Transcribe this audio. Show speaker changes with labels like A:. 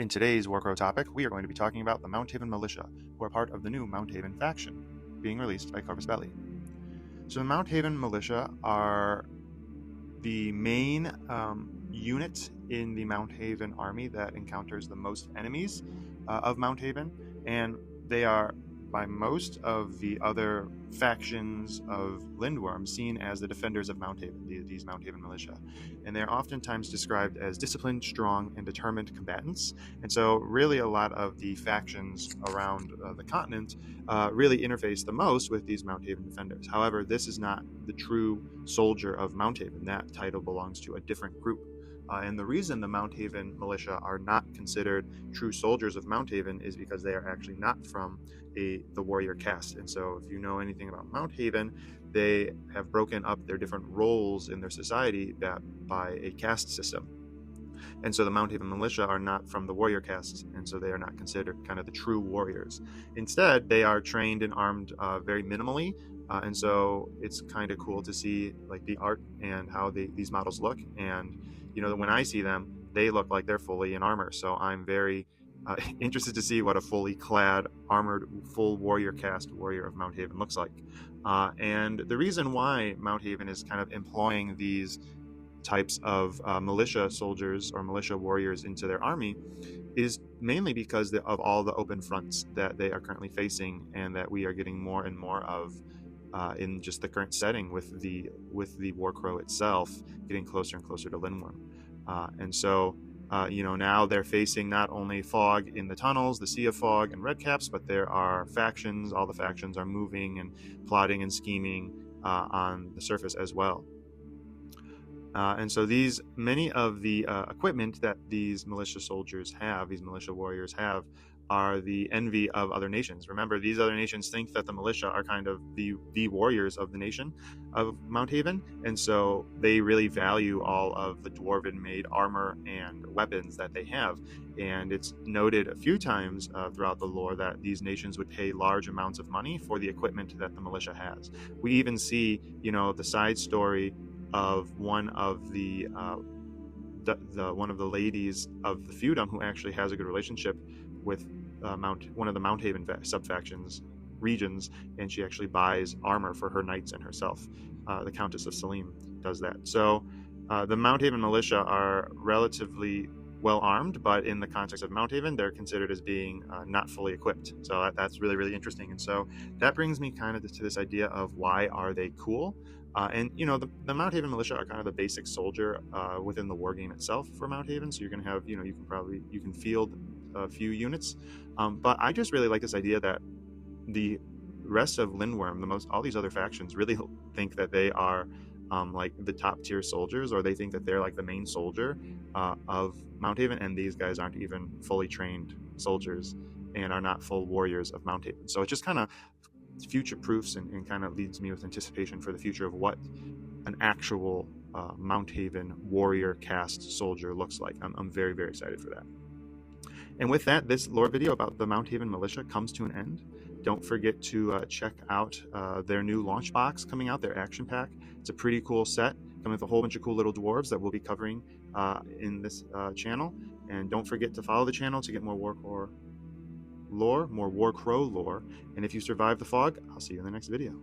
A: In today's Warcrow topic, we are going to be talking about the Mounthaven Militia, who are part of the new Mounthaven faction, being released by Corvus Belli. So the Mounthaven Militia are the main unit in the Mounthaven army that encounters the most enemies of Mounthaven, and they are, by most of the other factions of Lindworm, seen as the defenders of Mounthaven, these Mounthaven militia. And they're oftentimes described as disciplined, strong, and determined combatants. And so really a lot of the factions around the continent really interface the most with these Mounthaven defenders. However, this is not the true soldier of Mounthaven. That title belongs to a different group. And the reason the Mounthaven militia are not considered true soldiers of Mounthaven is because they are actually not from the warrior caste. And so if you know anything about Mounthaven, they have broken up their different roles in their society by a caste system. And so the Mounthaven militia are not from the warrior castes, and so they are not considered kind of the true warriors. Instead, they are trained and armed very minimally, and so it's kind of cool to see like the art and how these models look. And when I see them, they look like they're fully in armor. So I'm very interested to see what a fully clad, armored, full warrior caste warrior of Mounthaven looks like. And the reason why Mounthaven is kind of employing these types of militia soldiers or militia warriors into their army is mainly because of all the open fronts that they are currently facing, and that we are getting more and more of in just the current setting with the Warcrow itself getting closer and closer to Lindworm. And so now they're facing not only fog in the tunnels, the sea of fog and redcaps, but there are factions. All the factions are moving and plotting and scheming on the surface as well. And so many of the equipment that these militia soldiers have, these militia warriors have, are the envy of other nations. Remember, these other nations think that the militia are kind of the warriors of the nation of Mounthaven, and so they really value all of the dwarven-made armor and weapons that they have. And it's noted a few times throughout the lore that these nations would pay large amounts of money for the equipment that the militia has. We even see, the side story of one of the ladies of the feudum who actually has a good relationship with one of the Mounthaven sub-factions regions, and she actually buys armor for her knights and herself. The Countess of Salim does that. So the Mounthaven militia are relatively well armed, but in the context of Mounthaven, they're considered as being not fully equipped. So that's really, really interesting. And so that brings me kind of to this idea of why are they cool? And the Mounthaven militia are kind of the basic soldier within the war game itself for Mounthaven. So you're going to have, you can field a few units. But I just really like this idea that the rest of Lindworm, all these other factions really think that they are like the top tier soldiers, or they think that they're like the main soldier of Mounthaven, and these guys aren't even fully trained soldiers and are not full warriors of Mounthaven. So it just kind of future proofs and kind of leads me with anticipation for the future of what an actual Mounthaven warrior caste soldier looks like. I'm very, very excited for that. And with that, this lore video about the Mounthaven militia comes to an end. Don't forget to check out their new launch box coming out, their action pack. It's a pretty cool set, coming with a whole bunch of cool little dwarves that we'll be covering in this channel. And don't forget to follow the channel to get more Warcrow lore. And if you survive the fog, I'll see you in the next video.